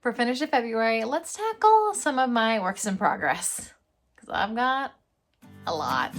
For Finish of February, let's tackle some of my works in progress, because I've got a lot.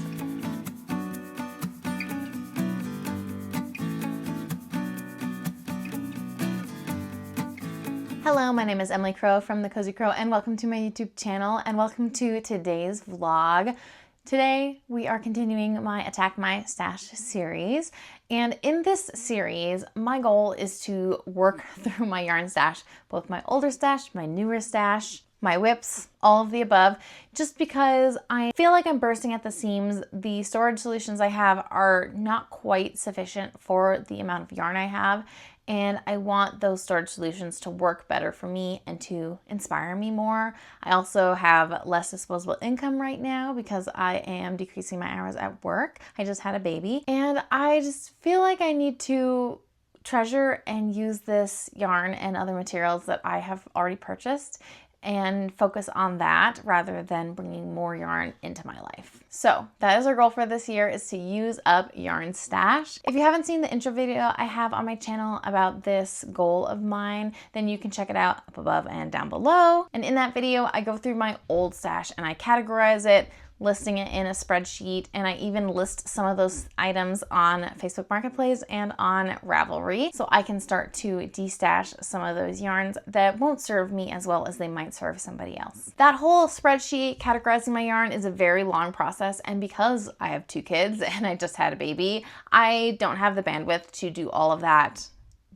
Hello, my name is Emily Crow from The Cozy Crow, and welcome to my YouTube channel, and welcome to today's vlog. Today, we are continuing my Attack My Stash series, and in this series, my goal is to work through my yarn stash, both my older stash, my newer stash, my WIPs, all of the above, just because I feel like I'm bursting at the seams. The storage solutions I have are not quite sufficient for the amount of yarn I have, and I want those storage solutions to work better for me and to inspire me more. I also have less disposable income right now because I am decreasing my hours at work. I just had a baby, and I just feel like I need to treasure and use this yarn and other materials that I have already purchased and focus on that rather than bringing more yarn into my life. So that is our goal for this year, is to use up yarn stash. If you haven't seen the intro video I have on my channel about this goal of mine, then you can check it out up above and down below. And in that video, I go through my old stash and I categorize it, listing it in a spreadsheet, and I even list some of those items on Facebook Marketplace and on Ravelry, so I can start to destash some of those yarns that won't serve me as well as they might serve somebody else. That whole spreadsheet categorizing my yarn is a very long process, and because I have 2 kids and I just had a baby, I don't have the bandwidth to do all of that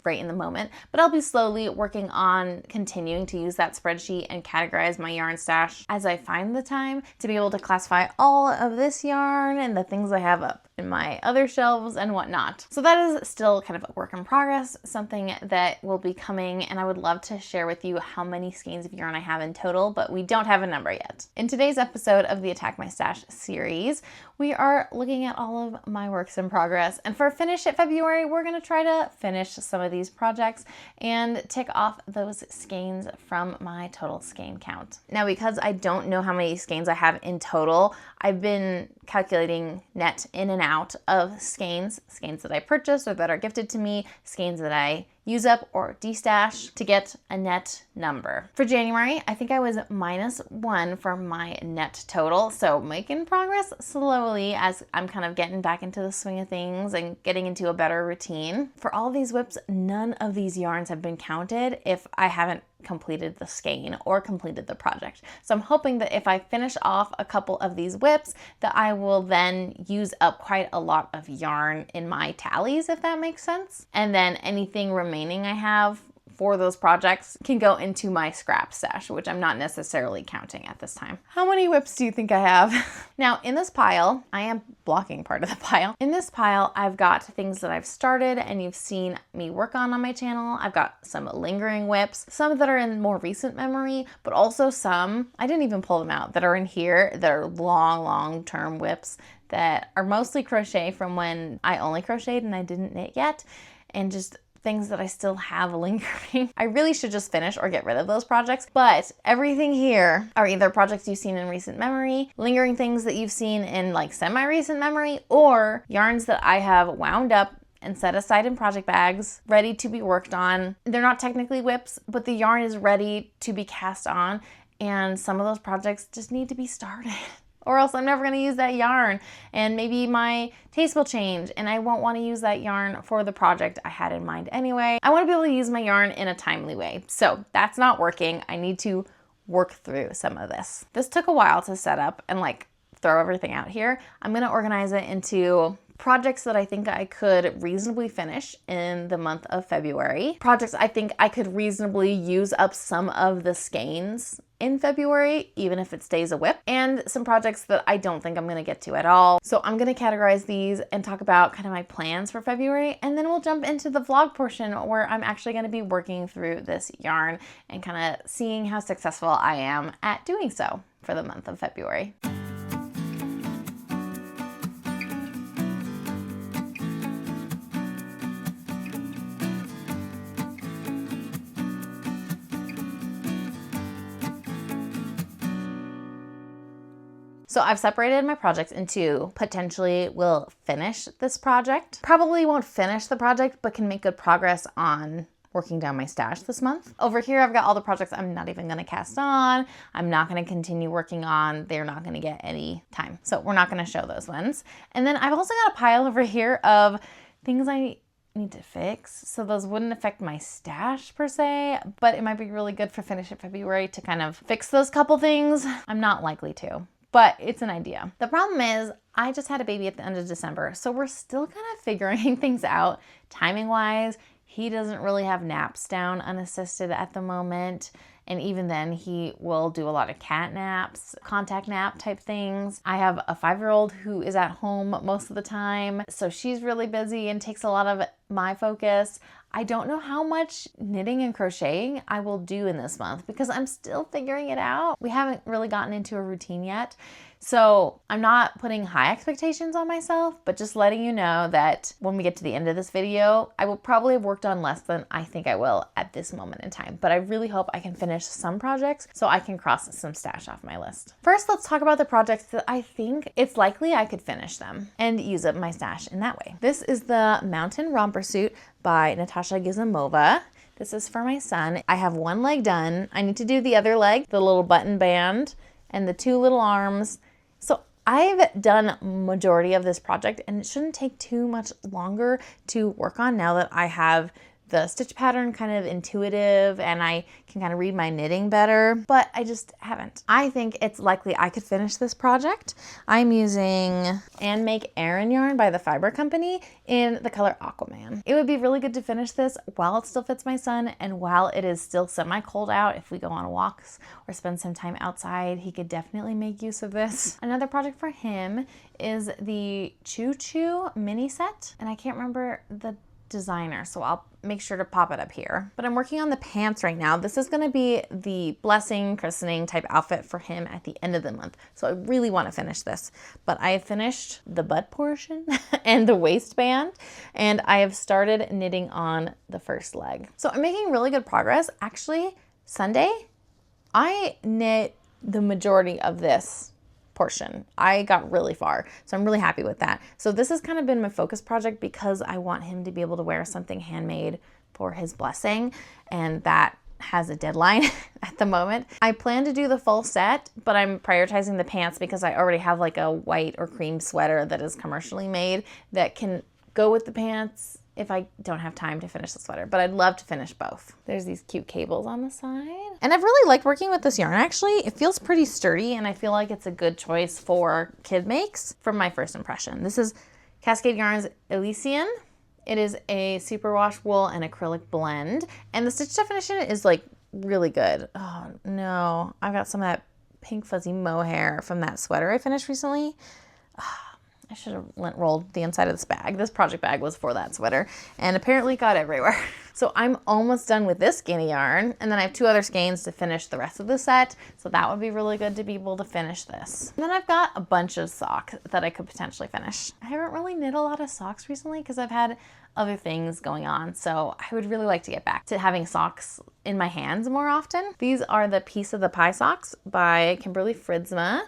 right in the moment, but I'll be slowly working on continuing to use that spreadsheet and categorize my yarn stash as I find the time to be able to classify all of this yarn and the things I have up in my other shelves and whatnot. So that is still kind of a work in progress, something that will be coming, and I would love to share with you how many skeins of yarn I have in total, but we don't have a number yet. In today's episode of the Attack My Stash series, we are looking at all of my works in progress, and for Finish It February, we're gonna try to finish some of these projects and tick off those skeins from my total skein count. Now, because I don't know how many skeins I have in total, I've been calculating net in and out of skeins that I purchased or that are gifted to me, skeins that I use up or destash to get a net number. For January, I think I was -1 for my net total, so making progress slowly as I'm kind of getting back into the swing of things and getting into a better routine. For all these WIPs, none of these yarns have been counted if I haven't completed the skein or completed the project. So I'm hoping that if I finish off a couple of these WIPs, that I will then use up quite a lot of yarn in my tallies, if that makes sense. And then anything remaining I have for those projects can go into my scrap stash, which I'm not necessarily counting at this time. How many WIPs do you think I have? Now, in this pile, I am blocking part of the pile. In this pile, I've got things that I've started and you've seen me work on my channel. I've got some lingering WIPs, some that are in more recent memory, but also some, I didn't even pull them out, that are in here that are long-term WIPs that are mostly crochet from when I only crocheted and I didn't knit yet, and just things that I still have lingering. I really should just finish or get rid of those projects, but everything here are either projects you've seen in recent memory, lingering things that you've seen in like semi-recent memory, or yarns that I have wound up and set aside in project bags, ready to be worked on. They're not technically WIPs, but the yarn is ready to be cast on, and some of those projects just need to be started. Or else I'm never gonna use that yarn, and maybe my taste will change and I won't wanna use that yarn for the project I had in mind anyway. I wanna be able to use my yarn in a timely way. So that's not working. I need to work through some of this. This took a while to set up and like throw everything out here. I'm gonna organize it into projects that I think I could reasonably finish in the month of February. Projects I think I could reasonably use up some of the skeins in February, even if it stays a WIP, and some projects that I don't think I'm gonna get to at all. So I'm gonna categorize these and talk about kind of my plans for February, and then we'll jump into the vlog portion where I'm actually gonna be working through this yarn and kind of seeing how successful I am at doing so for the month of February. So I've separated my projects into potentially will finish this project, probably won't finish the project, but can make good progress on working down my stash this month. Over here, I've got all the projects I'm not even gonna cast on. I'm not gonna continue working on. They're not gonna get any time. So we're not gonna show those ones. And then I've also got a pile over here of things I need to fix. So those wouldn't affect my stash per se, but it might be really good for Finish It February to kind of fix those couple things. I'm not likely to, but it's an idea. The problem is I just had a baby at the end of December, so we're still kind of figuring things out timing wise. He doesn't really have naps down unassisted at the moment. And even then, he will do a lot of cat naps, contact nap type things. I have a 5-year-old who is at home most of the time, so she's really busy and takes a lot of my focus. I don't know how much knitting and crocheting I will do in this month because I'm still figuring it out. We haven't really gotten into a routine yet. So I'm not putting high expectations on myself, but just letting you know that when we get to the end of this video, I will probably have worked on less than I think I will at this moment in time. But I really hope I can finish some projects so I can cross some stash off my list. First, let's talk about the projects that I think it's likely I could finish them and use up my stash in that way. This is the Mountain Romper Suit by Natasha Gizamova. This is for my son. I have one leg done. I need to do the other leg, the little button band and the 2 little arms. So I've done majority of this project and it shouldn't take too much longer to work on now that I have the stitch pattern kind of intuitive and I can kind of read my knitting better, but I just haven't. I think it's likely I could finish this project. I'm using And Make Aran yarn by the Fiber Company in the color Aquaman. It would be really good to finish this while it still fits my son and while it is still semi-cold out. If we go on walks or spend some time outside, he could definitely make use of this. Another project for him is the Chouchou mini set, and I can't remember the designer, so I'll make sure to pop it up here. But I'm working on the pants right now. This is gonna be the blessing, christening type outfit for him at the end of the month. So I really wanna finish this. But I have finished the butt portion and the waistband, and I have started knitting on the first leg. So I'm making really good progress. Actually, Sunday, I knit the majority of this portion. I got really far, so I'm really happy with that. So this has kind of been my focus project because I want him to be able to wear something handmade for his blessing, and that has a deadline at the moment. I plan to do the full set, but I'm prioritizing the pants because I already have like a white or cream sweater that is commercially made that can go with the pants if I don't have time to finish the sweater, but I'd love to finish both. There's these cute cables on the side. And I've really liked working with this yarn actually. It feels pretty sturdy and I feel like it's a good choice for kid makes from my first impression. This is Cascade Yarns Elysian. It is a superwash wool and acrylic blend. And the stitch definition is like really good. Oh no, I've got some of that pink fuzzy mohair from that sweater I finished recently. I should have rolled the inside of this bag. This project bag was for that sweater and apparently it got everywhere. So I'm almost done with this skein of yarn, and then I have 2 other skeins to finish the rest of the set. So that would be really good to be able to finish this. And then I've got a bunch of socks that I could potentially finish. I haven't really knit a lot of socks recently because I've had other things going on. So I would really like to get back to having socks in my hands more often. These are the Piece of the Pie socks by Kimberly Fridsma.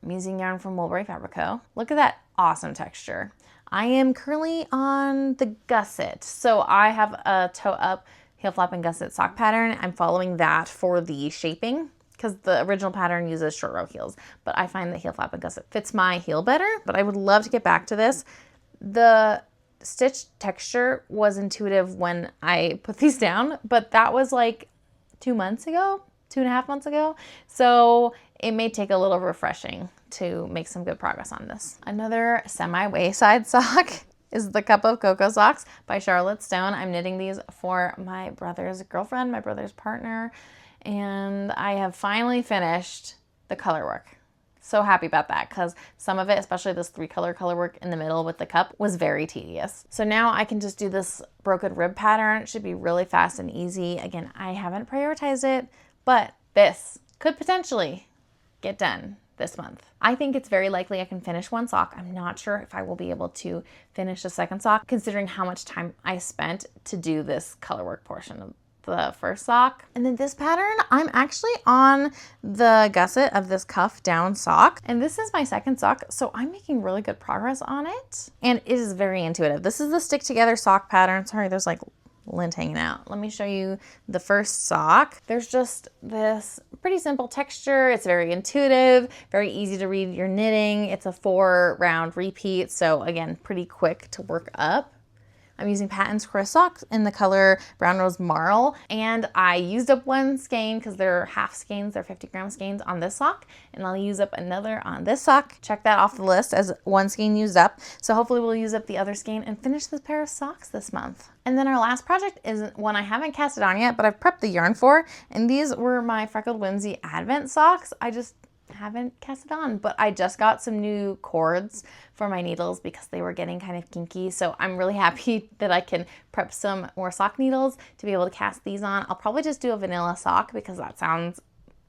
I'm using yarn from Mulberry Fabric Co. Look at that awesome texture. I am currently on the gusset. So I have a toe up, heel flap, and gusset sock pattern. I'm following that for the shaping because the original pattern uses short row heels, but I find the heel flap and gusset fits my heel better, but I would love to get back to this. The stitch texture was intuitive when I put these down, but that was like 2 months ago, 2.5 months ago. So it may take a little refreshing to make some good progress on this. Another semi-wayside sock is the Cup of Cocoa socks by Charlotte Stone. I'm knitting these for my brother's girlfriend, my brother's partner, and I have finally finished the color work. So happy about that because some of it, especially this 3-color color work in the middle with the cup, was very tedious. So now I can just do this broken rib pattern. It should be really fast and easy. Again, I haven't prioritized it, but this could potentially get done this month. I think it's very likely I can finish 1 sock. I'm not sure if I will be able to finish the 2nd sock considering how much time I spent to do this color work portion of the first sock. And then this pattern, I'm actually on the gusset of this cuff down sock, and this is my 2nd sock, so I'm making really good progress on it, and it is very intuitive. This is the stick together sock pattern. Sorry, there's like lint hanging out. Let me show you the first sock. There's just this pretty simple texture. It's very intuitive, very easy to read your knitting. It's a 4-round repeat, so again, pretty quick to work up. I'm using Patton's Cross socks in the color Brown Rose Marl, and I used up one skein because they're half skeins, they're 50-gram skeins on this sock, and I'll use up another on this sock. Check that off the list as one skein used up. So hopefully we'll use up the other skein and finish this pair of socks this month. And then our last project is one I haven't casted on yet, but I've prepped the yarn for, and these were my Freckled Whimsy Advent socks. I just haven't cast it on, but I just got some new cords for my needles because they were getting kind of kinky. So I'm really happy that I can prep some more sock needles to be able to cast these on. I'll probably just do a vanilla sock because that sounds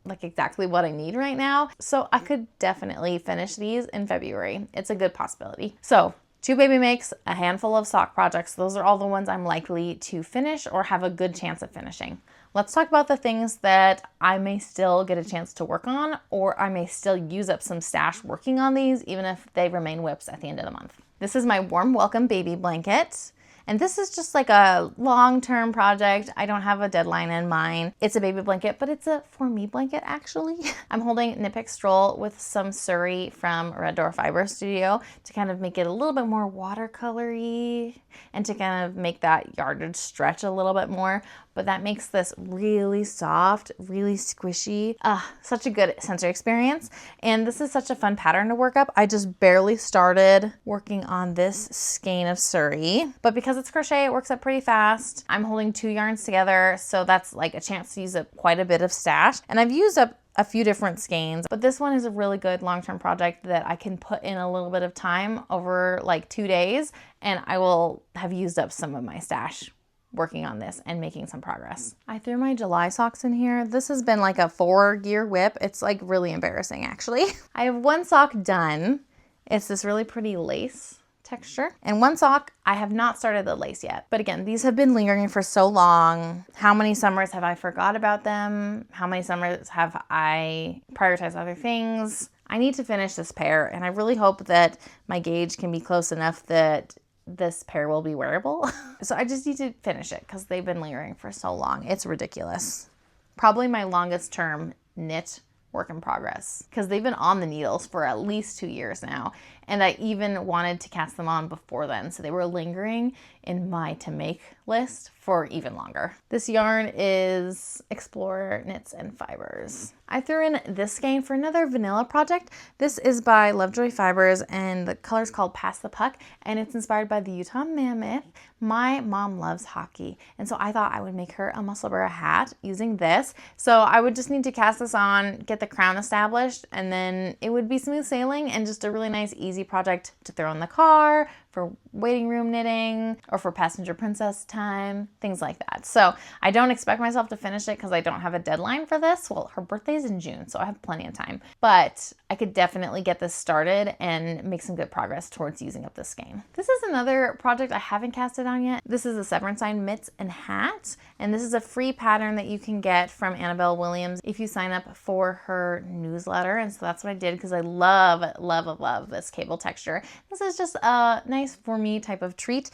like exactly what I need right now. So I could definitely finish these in February. It's a good possibility. So 2 baby makes, a handful of sock projects. Those are all the ones I'm likely to finish or have a good chance of finishing. Let's talk about the things that I may still get a chance to work on, or I may still use up some stash working on these, even if they remain WIPs at the end of the month. This is my Warm Welcome baby blanket. And this is just like a long-term project. I don't have a deadline in mind. It's a baby blanket, but it's a for me blanket actually. I'm holding Knit Pick Stroll with some Surrey from Red Door Fiber Studio to kind of make it a little bit more watercolory and to kind of make that yardage stretch a little bit more. But that makes this really soft, really squishy. Such a good sensory experience. And this is such a fun pattern to work up. I just barely started working on this skein of Surrey, but because it's crochet, it works up pretty fast. I'm holding 2 yarns together, so that's like a chance to use up quite a bit of stash. And I've used up a few different skeins, but this one is a really good long-term project that I can put in a little bit of time over like 2 days, and I will have used up some of my stash working on this and making some progress. I threw my July socks in here. This has been like a 4-gear WIP. It's like really embarrassing actually. I have 1 sock done. It's this really pretty lace texture. And 1 sock, I have not started the lace yet. But again, these have been lingering for so long. How many summers have I forgot about them? How many summers have I prioritized other things? I need to finish this pair, and I really hope that my gauge can be close enough that this pair will be wearable. So I just need to finish it because they've been layering for so long. It's ridiculous. Probably my longest term knit work in progress because they've been on the needles for at least 2 years now. And I even wanted to cast them on before then. So they were lingering in my to make list for even longer. This yarn is Explorer Knits and Fibers. I threw in this skein for another vanilla project. This is by Lovejoy Fibers and the color's called Pass the Puck, and it's inspired by the Utah Mammoth. My mom loves hockey, and so I thought I would make her a Musselburgh hat using this. So I would just need to cast this on, get the crown established, and then it would be smooth sailing and just a really nice easy project to throw in the car for waiting room knitting or for passenger princess time, things like that. So I don't expect myself to finish it because I don't have a deadline for this. Well, her birthday's in June, so I have plenty of time, but I could definitely get this started and make some good progress towards using up this skein. This is another project I haven't casted on yet. This is a Severn Sign Mitts and Hat, and this is a free pattern that you can get from Annabelle Williams if you sign up for her newsletter. And so that's what I did because I love, love, love this cable texture. This is just a nice for me type of treat.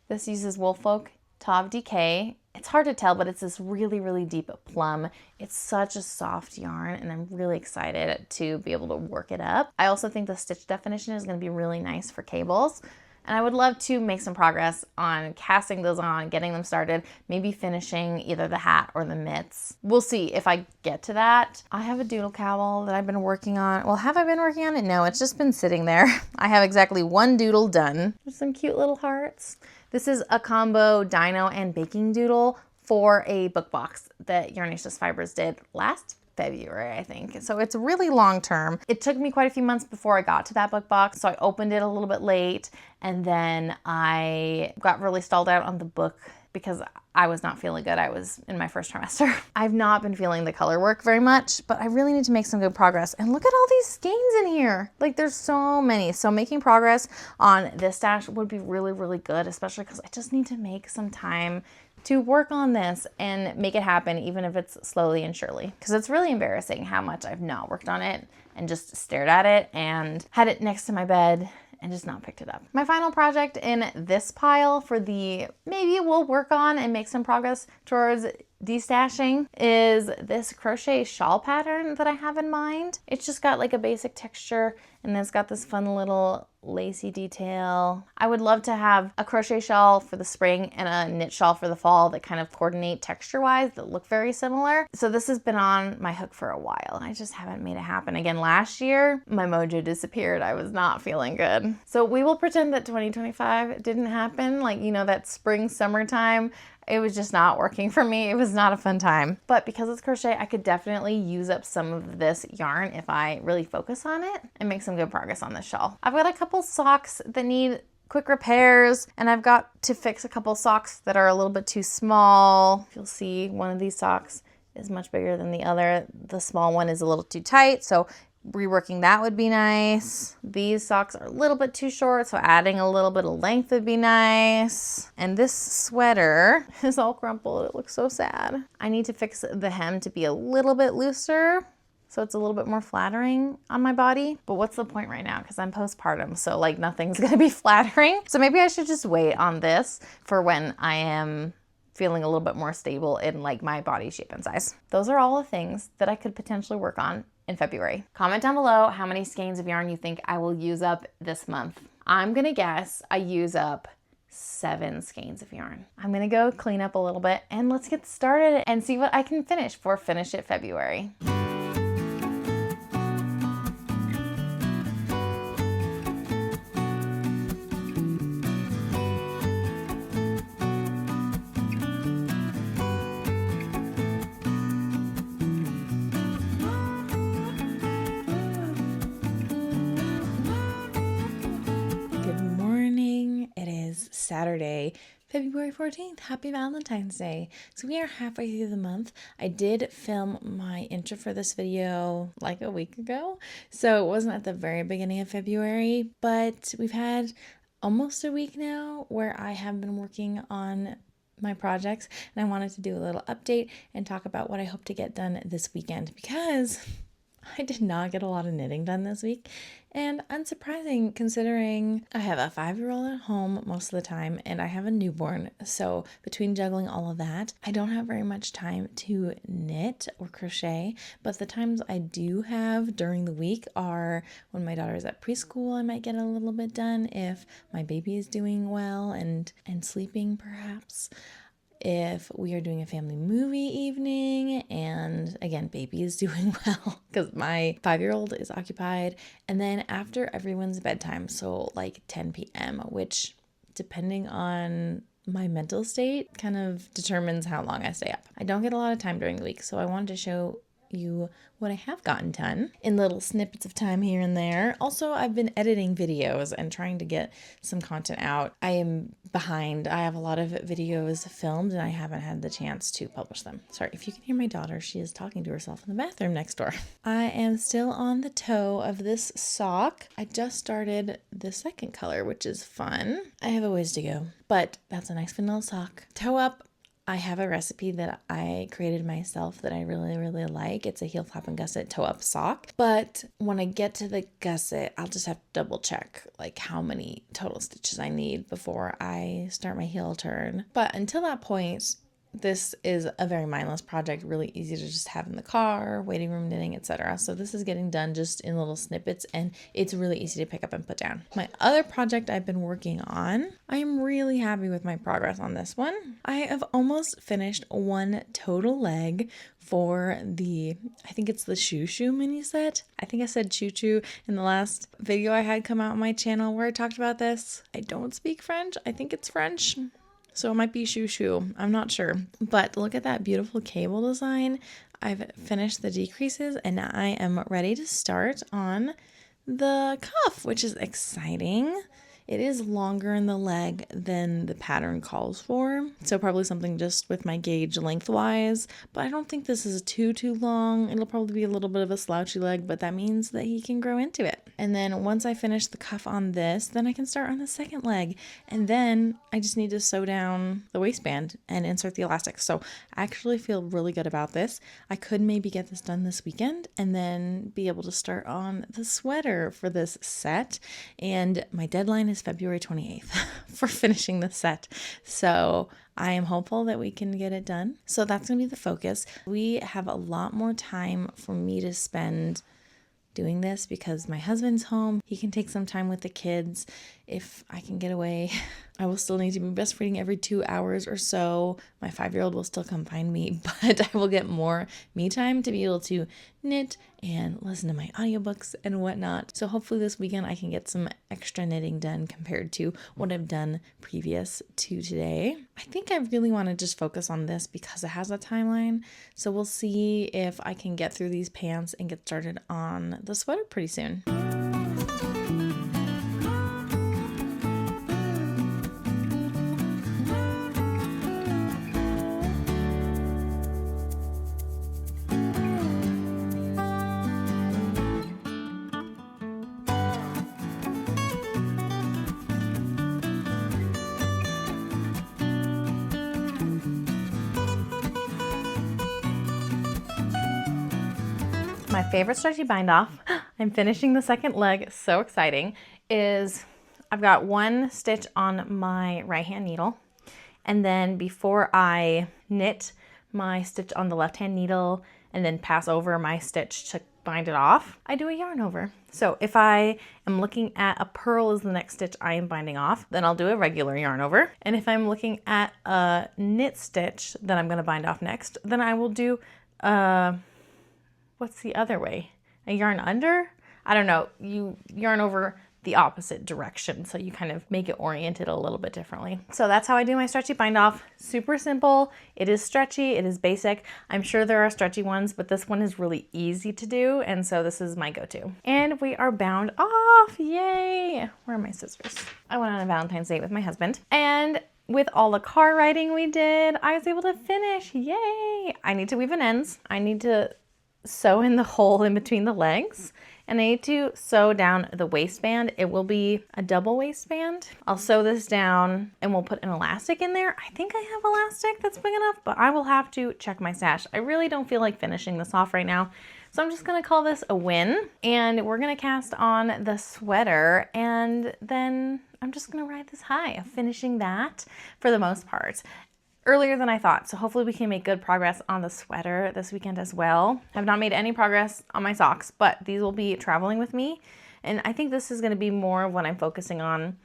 This uses Woolfolk Tauve DK. It's hard to tell, but it's this really, really deep plum. It's such a soft yarn, and I'm really excited to be able to work it up. I also think the stitch definition is going to be really nice for cables. And I would love to make some progress on casting those on, getting them started, maybe finishing either the hat or the mitts. We'll see if I get to that. I have a doodle cowl that I've been working on. Well, have I been working on it? No, it's just been sitting there. I have exactly 1 doodle done. There's some cute little hearts. This is a combo dino and baking doodle for a book box that Yarnaceous Fibers did last February, I think. So it's really long term. It took me quite a few months before I got to that book box, so I opened it a little bit late, and then I got really stalled out on the book because I was not feeling good. I was in my first trimester. I've not been feeling the color work very much, but I really need to make some good progress. And look at all these skeins in here. Like, there's so many. So making progress on this stash would be really, really good, especially because I just need to make some time to work on this and make it happen, even if it's slowly and surely. Because it's really embarrassing how much I've not worked on it and just stared at it and had it next to my bed and just not picked it up. My final project in this pile for the maybe we'll work on and make some progress towards destashing is this crochet shawl pattern that I have in mind. It's just got like a basic texture and then it's got this fun little lacy detail. I would love to have a crochet shawl for the spring and a knit shawl for the fall that kind of coordinate texture-wise that look very similar. So this has been on my hook for a while. I just haven't made it happen. Again, last year, my mojo disappeared. I was not feeling good. So we will pretend that 2025 didn't happen. Like, you know, that spring, summertime, it was just not working for me. It was not a fun time. But because it's crochet, I could definitely use up some of this yarn if I really focus on it and make some good progress on this shawl. I've got a couple socks that need quick repairs, and I've got to fix a couple socks that are a little bit too small. You'll see one of these socks is much bigger than the other. The small one is a little too tight, so reworking that would be nice. These socks are a little bit too short, so adding a little bit of length would be nice. And this sweater is all crumpled. It looks so sad. I need to fix the hem to be a little bit looser, so it's a little bit more flattering on my body. But what's the point right now? Because I'm postpartum, so like nothing's gonna be flattering. So maybe I should just wait on this for when I am feeling a little bit more stable in like my body shape and size. Those are all the things that I could potentially work on in February. Comment down below how many skeins of yarn you think I will use up this month. I'm gonna guess I use up 7 skeins of yarn. I'm gonna go clean up a little bit and let's get started and see what I can finish for Finish It February. Saturday, February 14th. Happy Valentine's Day. So we are halfway through the month. I did film my intro for this video like a week ago, so it wasn't at the very beginning of February, but we've had almost a week now where I have been working on my projects, and I wanted to do a little update and talk about what I hope to get done this weekend because I did not get a lot of knitting done this week, and unsurprising considering I have a 5-year-old at home most of the time and I have a newborn. So between juggling all of that, I don't have very much time to knit or crochet, but the times I do have during the week are when my daughter's at preschool. I might get a little bit done if my baby is doing well and sleeping perhaps. If we are doing a family movie evening and again, baby is doing well because my 5-year-old is occupied, and then after everyone's bedtime, so like 10 p.m., which depending on my mental state kind of determines how long I stay up. I don't get a lot of time during the week, so I wanted to show you what I have gotten done in little snippets of time here and there. Also, I've been editing videos and trying to get some content out. I am behind. I have a lot of videos filmed and I haven't had the chance to publish them. Sorry, if you can hear my daughter, she is talking to herself in the bathroom next door. I am still on the toe of this sock. I just started the second color, which is fun. I have a ways to go, but that's a nice vanilla sock. Toe up. I have a recipe that I created myself that I really, really like. It's a heel flap and gusset toe up sock. But when I get to the gusset, I'll just have to double check like how many total stitches I need before I start my heel turn. But until that point, this is a very mindless project, really easy to just have in the car, waiting room knitting, etc. So this is getting done just in little snippets and it's really easy to pick up and put down. My other project I've been working on, I am really happy with my progress on this one. I have almost finished one total leg for I think it's the Chouchou mini set. I think I said Chouchou in the last video I had come out on my channel where I talked about this. I don't speak French. I think it's French. So it might be Chouchou, I'm not sure. But look at that beautiful cable design. I've finished the decreases and now I am ready to start on the cuff, which is exciting. It is longer in the leg than the pattern calls for, so probably something just with my gauge lengthwise, but I don't think this is too long. It'll probably be a little bit of a slouchy leg, but that means that he can grow into it. And then once I finish the cuff on this, then I can start on the second leg, and then I just need to sew down the waistband and insert the elastic. So I actually feel really good about this. I could maybe get this done this weekend and then be able to start on the sweater for this set. And my deadline is February 28th for finishing the set. So I am hopeful that we can get it done. So that's going to be the focus. We have a lot more time for me to spend doing this because my husband's home. He can take some time with the kids if I can get away. I will still need to be breastfeeding every 2 hours or so. My 5-year-old will still come find me, but I will get more me time to be able to knit and listen to my audiobooks and whatnot. So hopefully this weekend I can get some extra knitting done compared to what I've done previous to today. I think I really want to just focus on this because it has a timeline. So we'll see if I can get through these pants and get started on the sweater pretty soon. My favorite stretchy bind off, I'm finishing the second leg, so exciting, is I've got one stitch on my right hand needle, and then before I knit my stitch on the left hand needle and then pass over my stitch to bind it off, I do a yarn over. So if I am looking at a purl as the next stitch I am binding off, then I'll do a regular yarn over. And if I'm looking at a knit stitch that I'm going to bind off next, then I will do what's the other way? A yarn under? I don't know. You yarn over the opposite direction, so you kind of make it oriented a little bit differently. So that's how I do my stretchy bind off. Super simple. It is stretchy. It is basic. I'm sure there are stretchy ones, but this one is really easy to do, and so this is my go-to. And we are bound off. Yay! Where are my scissors? I went on a Valentine's date with my husband, and with all the car riding we did, I was able to finish. Yay! I need to weave in ends. I need to sew in the hole in between the legs, and I need to sew down the waistband. It will be a double waistband. I'll sew this down and we'll put an elastic in there. I think I have elastic that's big enough, but I will have to check my stash. I really don't feel like finishing this off right now, so I'm just gonna call this a win, and we're gonna cast on the sweater, and then I'm just gonna ride this high of finishing that for the most part. Earlier than I thought, so hopefully we can make good progress on the sweater this weekend as well. I've not made any progress on my socks, but these will be traveling with me, and I think this is going to be more of what I'm focusing on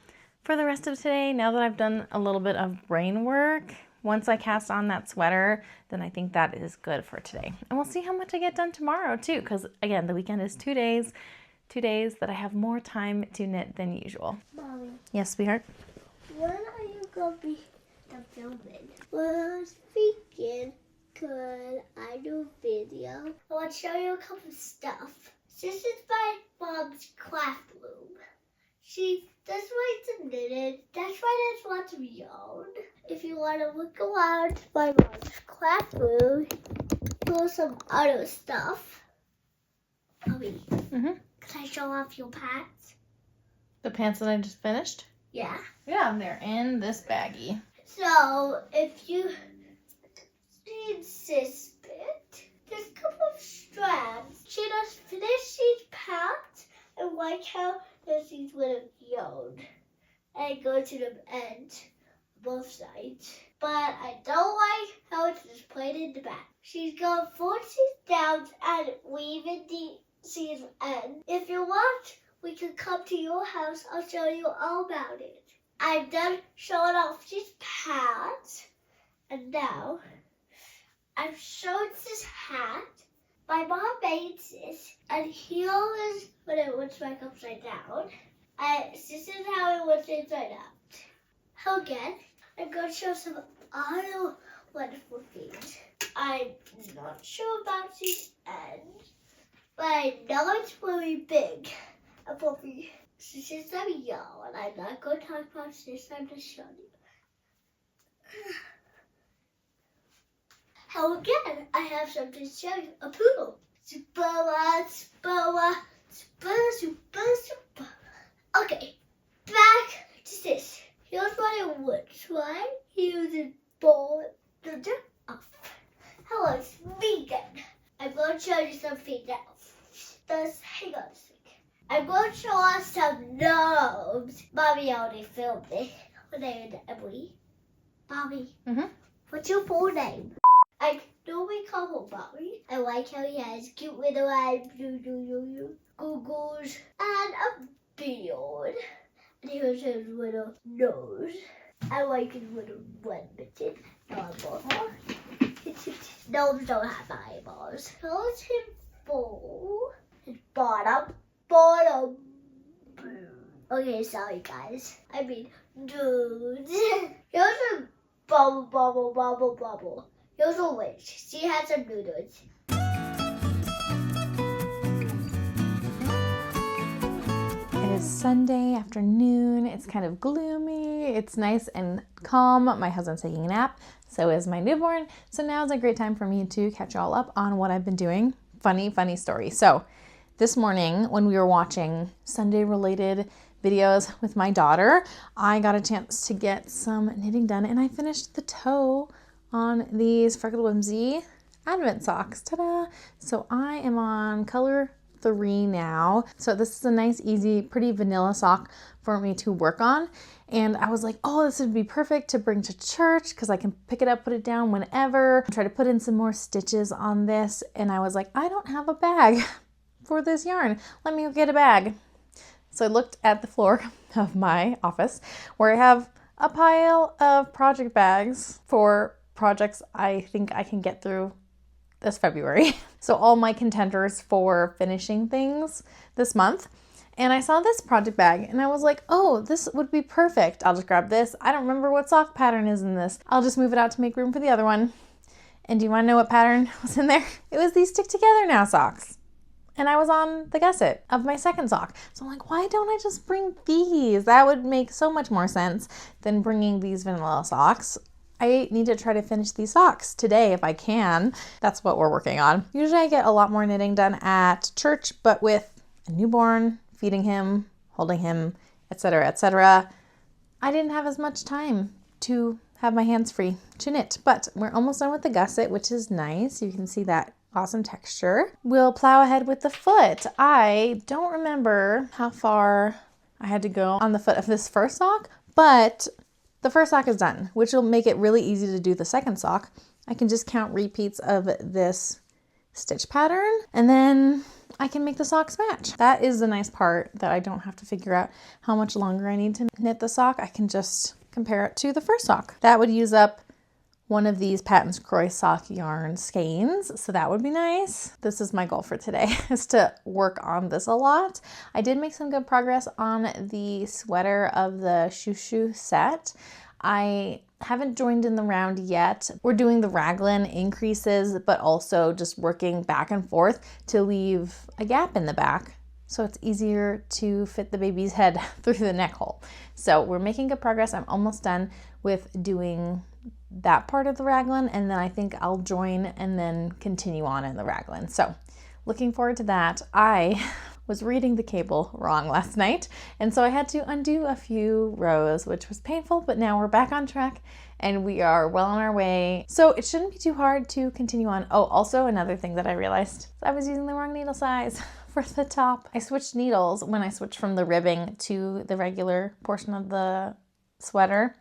for the rest of today. Now that I've done a little bit of brain work, once I cast on that sweater, then I think that is good for today. And we'll see how much I get done tomorrow too, because again, the weekend is 2 days that I have more time to knit than usual. Mommy. Yes, sweetheart? When are you going to be filming? Well, I was thinking, could I do a video? I want to show you a couple of stuff. This is my mom's craft room. That's why it's knitted. That's why there's lots of yarn. If you want to look around my mom's craft room, there's some other stuff. Mommy, can I show off your pants? The pants that I just finished? Yeah. Yeah, they're in this baggie. So, if you see this bit, there's a couple of strands. She just finished these pants and like how there's these little yarn. And go to the end, both sides. But I don't like how it's just played in the back. She's going to fold these down and weave in these ends. If you want, we can come to your house. I'll show you all about it. I'm done showing off these pants, and now I've shown this hat. My mom made this, and here is what it looks like upside down. This is how it looks inside out. Again, I'm going to show some other wonderful things. I'm not sure about these ends, but I know it's really big and fluffy. Since I'm young, and I'm not going to talk about this, I'm just showing you. How again, I have something to show you. A poodle. Super, super, super, super, super. Okay, back to this. Here's what it looks like. Here's a ball off. Hello, it's vegan. I'm going to show you something else. Just hang on a second. I'm going to show us some gnomes. Mommy already filmed it. Her name is Emily. Mommy, what's your full name? I normally call her Mommy. I like how he has cute little eyes, googles, and a beard. And here's his little nose. I like his little red mitten. Gnomes don't have eyeballs. Here's his full. His bottom. Okay, sorry guys. I mean, dudes. Here's a bubble. Here's a witch. She has some noodles. It is Sunday afternoon. It's kind of gloomy. It's nice and calm. My husband's taking a nap. So is my newborn. So now is a great time for me to catch you all up on what I've been doing. Funny story. So this morning when we were watching Sunday related videos with my daughter, I got a chance to get some knitting done and I finished the toe on these Freckled Whimsy Advent socks. Ta-da! So I am on color 3 now. So this is a nice, easy, pretty vanilla sock for me to work on. And I was like, oh, this would be perfect to bring to church because I can pick it up, put it down whenever. Try to put in some more stitches on this. And I was like, I don't have a bag for this yarn. Let me go get a bag. So I looked at the floor of my office where I have a pile of project bags for projects I think I can get through this February. So all my contenders for finishing things this month. And I saw this project bag and I was like, oh, this would be perfect. I'll just grab this. I don't remember what sock pattern is in this. I'll just move it out to make room for the other one. And do you want to know what pattern was in there? It was these Stick Together Now socks. And I was on the gusset of my second sock. So I'm like, why don't I just bring these? That would make so much more sense than bringing these vanilla socks. I need to try to finish these socks today if I can. That's what we're working on. Usually I get a lot more knitting done at church, but with a newborn, feeding him, holding him, etc., I didn't have as much time to have my hands free to knit. But we're almost done with the gusset, which is nice. You can see that awesome texture. We'll plow ahead with the foot. I don't remember how far I had to go on the foot of this first sock, but the first sock is done, which will make it really easy to do the second sock. I can just count repeats of this stitch pattern and then I can make the socks match. That is the nice part, that I don't have to figure out how much longer I need to knit the sock. I can just compare it to the first sock. That would use up one of these Patons Kroy sock yarn skeins, so that would be nice. This is my goal for today, is to work on this a lot. I did make some good progress on the sweater of the Chouchou Set. I haven't joined in the round yet. We're doing the raglan increases, but also just working back and forth to leave a gap in the back so it's easier to fit the baby's head through the neck hole. So we're making good progress. I'm almost done with doing that part of the raglan, and then I think I'll join and then continue on in the raglan. So looking forward to that. I was reading the cable wrong last night, and so I had to undo a few rows, which was painful, but now we're back on track and we are well on our way. So it shouldn't be too hard to continue on. Oh, also another thing that I realized, I was using the wrong needle size for the top. I switched needles when I switched from the ribbing to the regular portion of the sweater,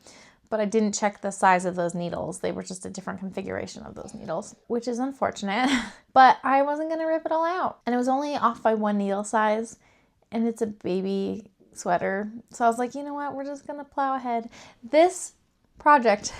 but I didn't check the size of those needles. They were just a different configuration of those needles, which is unfortunate, but I wasn't gonna rip it all out. And it was only off by 1 needle size, and it's a baby sweater. So I was like, you know what, we're just gonna plow ahead. This project,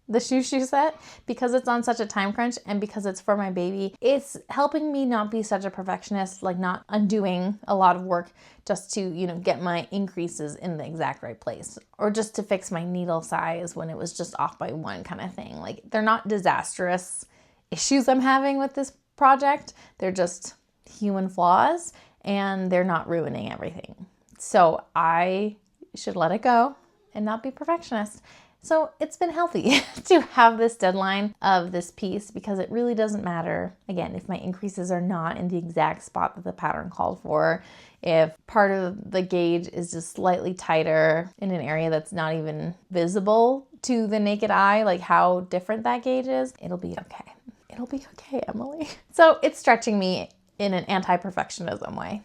the Chouchou Set, because it's on such a time crunch and because it's for my baby, it's helping me not be such a perfectionist, like not undoing a lot of work just to, you know, get my increases in the exact right place, or just to fix my needle size when it was just off by 1 kind of thing. Like, they're not disastrous issues I'm having with this project. They're just human flaws, and they're not ruining everything. So I should let it go and not be perfectionist. So it's been healthy to have this deadline of this piece because it really doesn't matter, again, if my increases are not in the exact spot that the pattern called for, if part of the gauge is just slightly tighter in an area that's not even visible to the naked eye, like how different that gauge is, it'll be okay. It'll be okay, Emily. So it's stretching me in an anti-perfectionism way.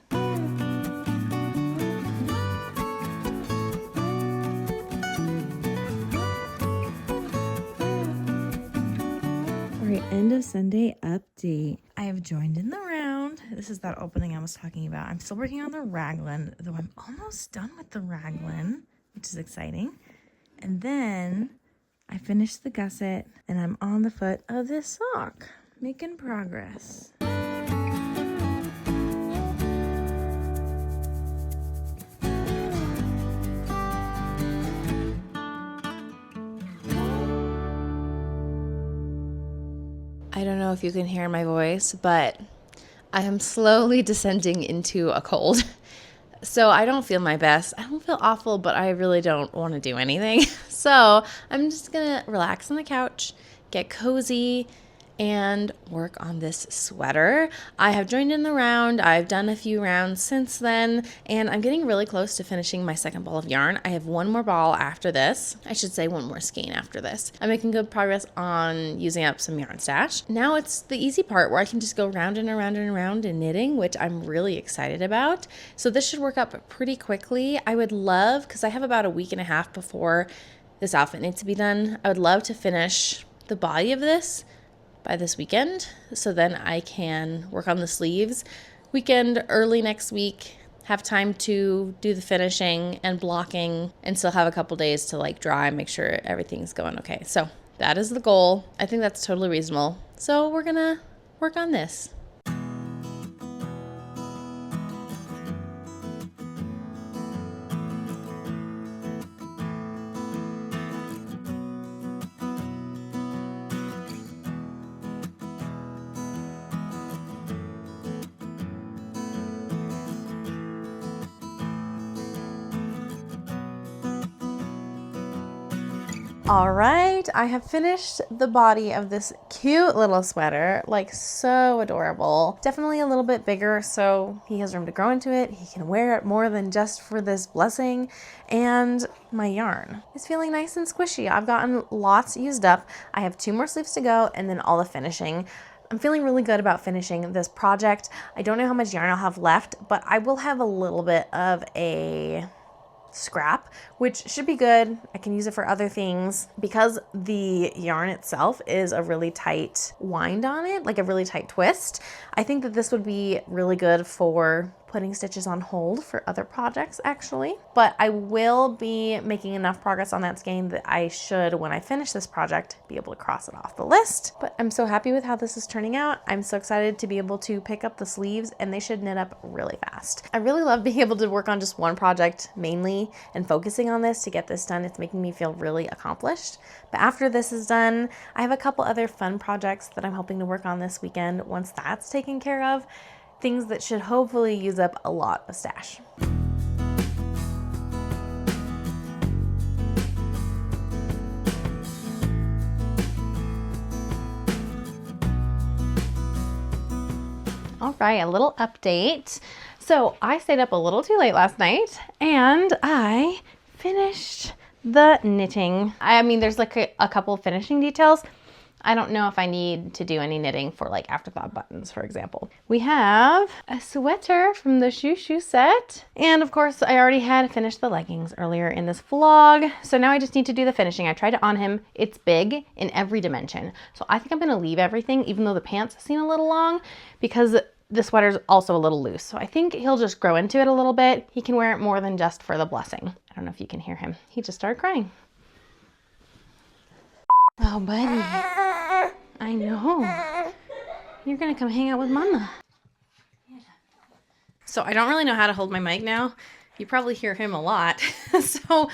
End of Sunday update. I have joined in the round. This is that opening I was talking about. I'm still working on the raglan, though I'm almost done with the raglan, which is exciting. And then I finished the gusset and I'm on the foot of this sock, making progress. I don't know if you can hear my voice, but I am slowly descending into a cold. So I don't feel my best. I don't feel awful, but I really don't want to do anything. So I'm just going to relax on the couch, get cozy, and work on this sweater. I have joined in the round. I've done a few rounds since then, and I'm getting really close to finishing my second ball of yarn. I have one more ball after this. I should say one more skein after this. I'm making good progress on using up some yarn stash. Now it's the easy part where I can just go round and around and around in knitting, which I'm really excited about. So this should work up pretty quickly. I would love, because I have about a week and a half before this outfit needs to be done, I would love to finish the body of this by this weekend, so then I can work on the sleeves weekend early next week, have time to do the finishing and blocking, and still have a couple days to like dry, make sure everything's going okay. So that is the goal. I think that's totally reasonable. So we're gonna work on this. All right, I have finished the body of this cute little sweater, like so adorable. Definitely a little bit bigger, so he has room to grow into it. He can wear it more than just for this blessing. And my yarn is feeling nice and squishy. I've gotten lots used up. I have 2 more sleeves to go and then all the finishing. I'm feeling really good about finishing this project. I don't know how much yarn I'll have left, but I will have a little bit of a scrap, which should be good. I can use it for other things because the yarn itself is a really tight wind on it, like a really tight twist. I think that this would be really good for putting stitches on hold for other projects actually, but I will be making enough progress on that skein that I should, when I finish this project, be able to cross it off the list. But I'm so happy with how this is turning out. I'm so excited to be able to pick up the sleeves, and they should knit up really fast. I really love being able to work on just one project mainly and focusing on this to get this done. It's making me feel really accomplished. But after this is done, I have a couple other fun projects that I'm hoping to work on this weekend. Once that's taken care of, things that should hopefully use up a lot of stash. All right, a little update. So I stayed up a little too late last night and I finished the knitting. I mean, there's like a couple of finishing details. I don't know if I need to do any knitting for like afterthought buttons, for example. We have a sweater from the Chouchou Set. And of course, I already had finished the leggings earlier in this vlog. So now I just need to do the finishing. I tried it on him. It's big in every dimension. So I think I'm gonna leave everything, even though the pants seem a little long, because the sweater's also a little loose. So I think he'll just grow into it a little bit. He can wear it more than just for the blessing. I don't know if you can hear him. He just started crying. Oh, buddy. I know. You're gonna come hang out with Mama. So I don't really know how to hold my mic now. You probably hear him a lot. So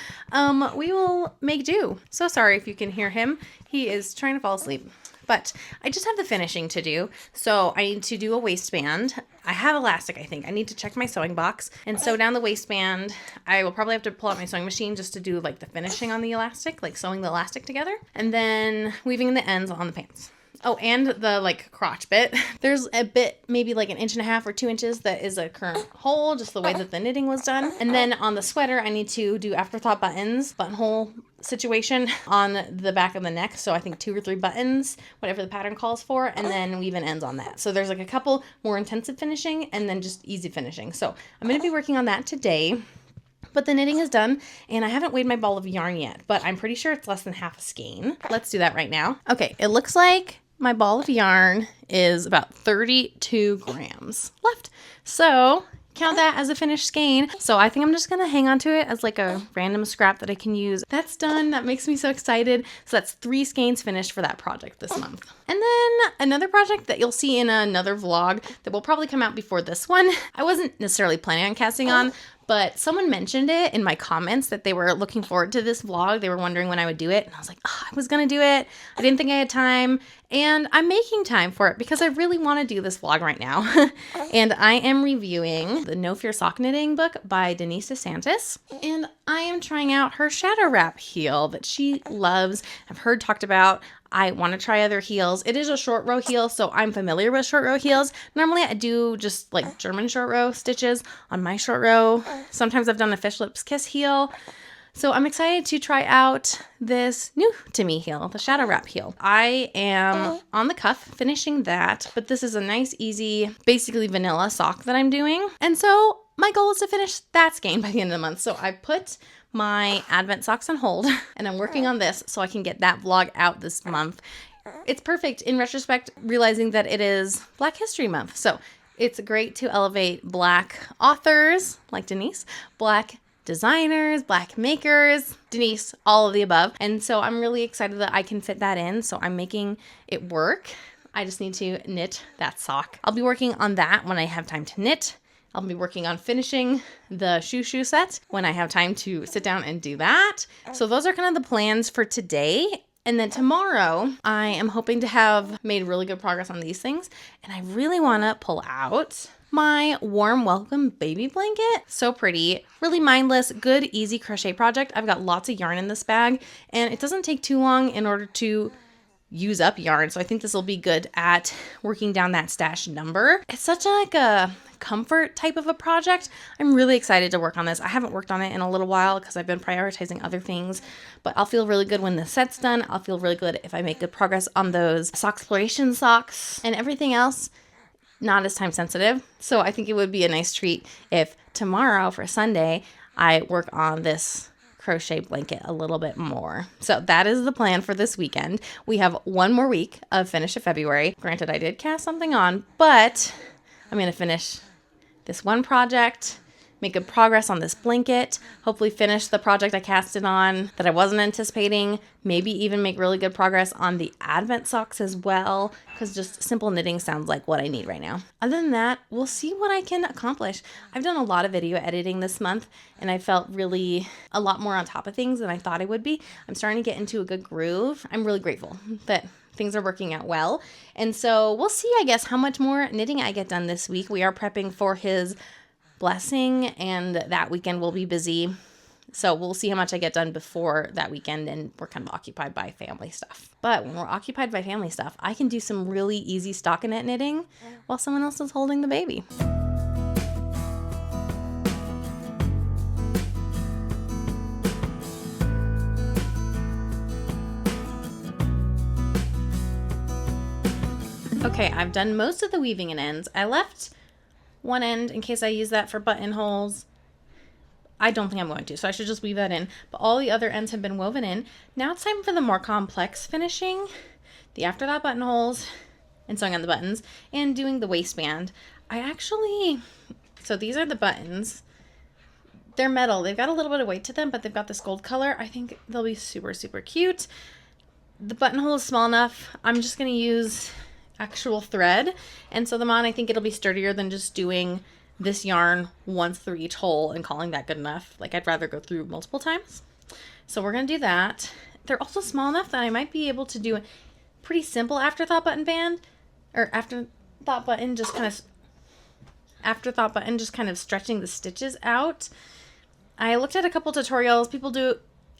we will make do. So sorry if you can hear him. He is trying to fall asleep. But I just have the finishing to do. So I need to do a waistband. I have elastic, I think. I need to check my sewing box and sew down the waistband. I will probably have to pull out my sewing machine just to do like the finishing on the elastic, like sewing the elastic together. And then weaving the ends on the pants. Oh, and the like crotch bit. There's a bit, maybe like 1.5 inches or 2 inches that is a current hole, just the way that the knitting was done. And then on the sweater, I need to do afterthought buttons, buttonhole situation on the back of the neck. So I think 2 or 3 buttons, whatever the pattern calls for, and then weave in ends on that. So there's like a couple more intensive finishing and then just easy finishing. So I'm going to be working on that today. But the knitting is done, and I haven't weighed my ball of yarn yet, but I'm pretty sure it's less than half a skein. Let's do that right now. Okay, it looks like my ball of yarn is about 32 grams left. So count that as a finished skein. So I think I'm just going to hang on to it as like a random scrap that I can use. That's done. That makes me so excited. So that's 3 skeins finished for that project this month. And then another project that you'll see in another vlog that will probably come out before this one. I wasn't necessarily planning on casting on, but someone mentioned it in my comments that they were looking forward to this vlog. They were wondering when I would do it. And I was like, oh, I was going to do it. I didn't think I had time. And I'm making time for it because I really want to do this vlog right now. And I am reviewing the No Fear Sock Knitting book by Denise DeSantis. And I am trying out her shadow wrap heel that she loves. I've heard talked about. I want to try other heels. It is a short row heel, so I'm familiar with short row heels. Normally I do just like German short row stitches on my short row. Sometimes I've done a fish lips kiss heel. So I'm excited to try out this new to me heel, the shadow wrap heel. I am on the cuff finishing that, but this is a nice, easy, basically vanilla sock that I'm doing. And so my goal is to finish that skein by the end of the month. So I put my Advent socks on hold and I'm working on this so I can get that vlog out this month. It's perfect in retrospect, realizing that it is Black History Month. So it's great to elevate Black authors like Denise, Black designers, Black makers, Denise, all of the above. And so I'm really excited that I can fit that in. So I'm making it work. I just need to knit that sock. I'll be working on that when I have time to knit. I'll be working on finishing the Chouchou Set when I have time to sit down and do that. So those are kind of the plans for today. And then tomorrow, I am hoping to have made really good progress on these things. And I really want to pull out my Warm Welcome baby blanket. So pretty, really mindless, good, easy crochet project. I've got lots of yarn in this bag, and it doesn't take too long in order to use up yarn. So I think this will be good at working down that stash number. It's such a comfort type of a project. I'm really excited to work on this. I haven't worked on it in a little while because I've been prioritizing other things, but I'll feel really good when the set's done. I'll feel really good if I make good progress on those Socksploration socks, and everything else not as time sensitive. So I think it would be a nice treat if tomorrow for Sunday, I work on this crochet blanket a little bit more. So that is the plan for this weekend. We have 1 more week of finish of February. Granted, I did cast something on, but I'm going to finish this one project, make good progress on this blanket, hopefully finish the project I casted on that I wasn't anticipating, maybe even make really good progress on the Advent socks as well, because just simple knitting sounds like what I need right now. Other than that, we'll see what I can accomplish. I've done a lot of video editing this month, and I felt really a lot more on top of things than I thought I would be. I'm starting to get into a good groove. I'm really grateful that things are working out well. And so we'll see, I guess, how much more knitting I get done this week. We are prepping for his blessing, and that weekend will be busy. So we'll see how much I get done before that weekend, and we're kind of occupied by family stuff. But when we're occupied by family stuff, I can do some really easy stockinette knitting while someone else is holding the baby. Okay, I've done most of the weaving and ends. I left one end in case I use that for buttonholes. I don't think I'm going to, so I should just weave that in. But all the other ends have been woven in. Now it's time for the more complex finishing, the afterthought buttonholes, and sewing on the buttons, and doing the waistband. So these are the buttons. They're metal. They've got a little bit of weight to them, but they've got this gold color. I think they'll be super, super cute. The buttonhole is small enough. I'm just going to use actual thread and sew them on. I think it'll be sturdier than just doing this yarn once through each hole and calling that good enough. Like, I'd rather go through multiple times. So we're going to do that. They're also small enough that I might be able to do pretty simple afterthought button band, or afterthought button just kind of stretching the stitches out. I looked at a couple tutorials. People do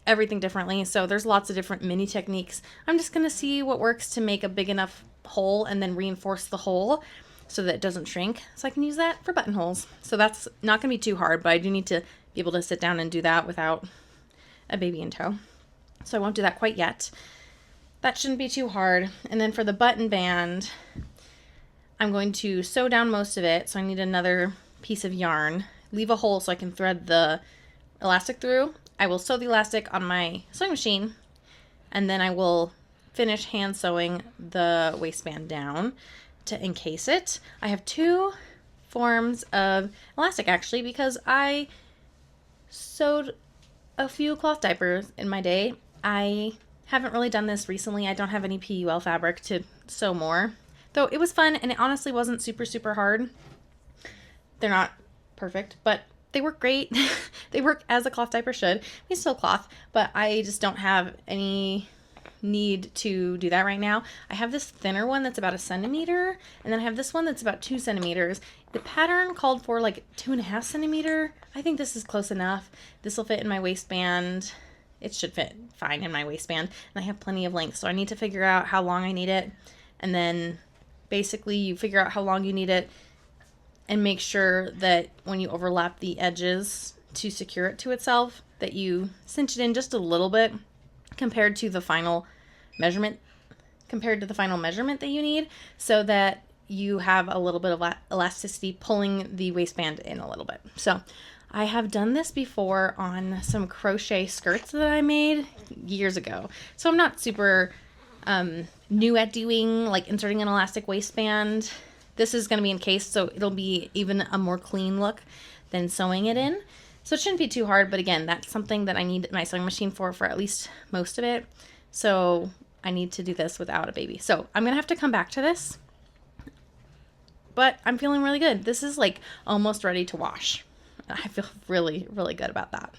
everything differently, so there's lots of different mini techniques. I'm just gonna see what works to make a big enough hole and then reinforce the hole so that it doesn't shrink, so I can use that for buttonholes. So that's not gonna be too hard, but I do need to be able to sit down and do that without a baby in tow. So I won't do that quite yet. That shouldn't be too hard. And then for the button band, I'm going to sew down most of it. So I need another piece of yarn, leave a hole so I can thread the elastic through. I will sew the elastic on my sewing machine, and then I will finish hand sewing the waistband down to encase it. I have 2 forms of elastic actually, because I sewed a few cloth diapers in my day. I haven't really done this recently. I don't have any PUL fabric to sew more, though it was fun and it honestly wasn't super hard. They're not perfect, but they work great. They work as a cloth diaper should. It's still cloth, but I just don't have any need to do that right now. I have this thinner one that's about 1 centimeter, and then I have this one that's about 2 centimeters. The pattern called for like 2.5 centimeter. I think this is close enough. This will fit in my waistband. It should fit fine in my waistband, and I have plenty of length, so I need to figure out how long I need it, and then basically you figure out how long you need it and make sure that when you overlap the edges to secure it to itself, that you cinch it in just a little bit compared to the final measurement that you need, so that you have a little bit of elasticity pulling the waistband in a little bit. So I have done this before on some crochet skirts that I made years ago. So I'm not super new at doing like inserting an elastic waistband. This is going to be encased, so it'll be even a more clean look than sewing it in. So it shouldn't be too hard, but again, that's something that I need my sewing machine for at least most of it. So I need to do this without a baby. So I'm going to have to come back to this, but I'm feeling really good. This is like almost ready to wash. I feel really good about that.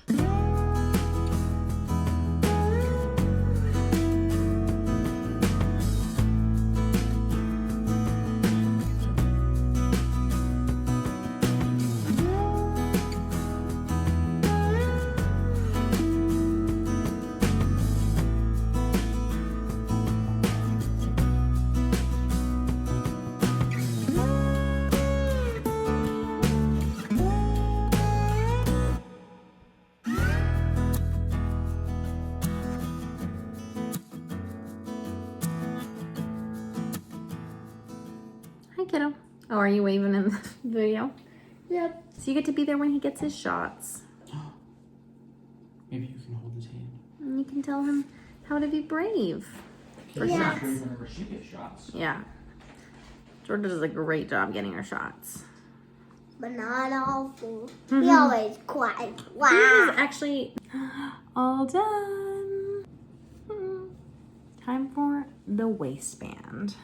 Hi, kiddo. Oh, are you waving in the video? Yep. So you get to be there when he gets his shots. Maybe you can hold his hand. And you can tell him how to be brave. For Yeah. shots. Whenever she gets shots. Yeah. Georgia does a great job getting her shots. But not awful. Mhm. He always cries. This is Wow. actually all done. Time for the waistband.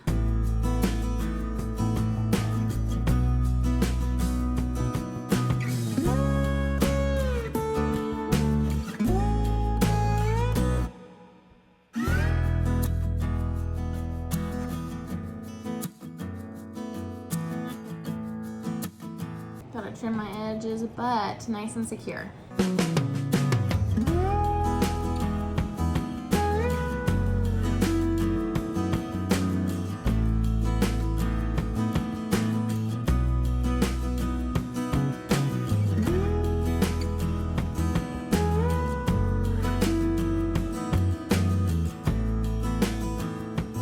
Gotta trim my edges, but nice and secure.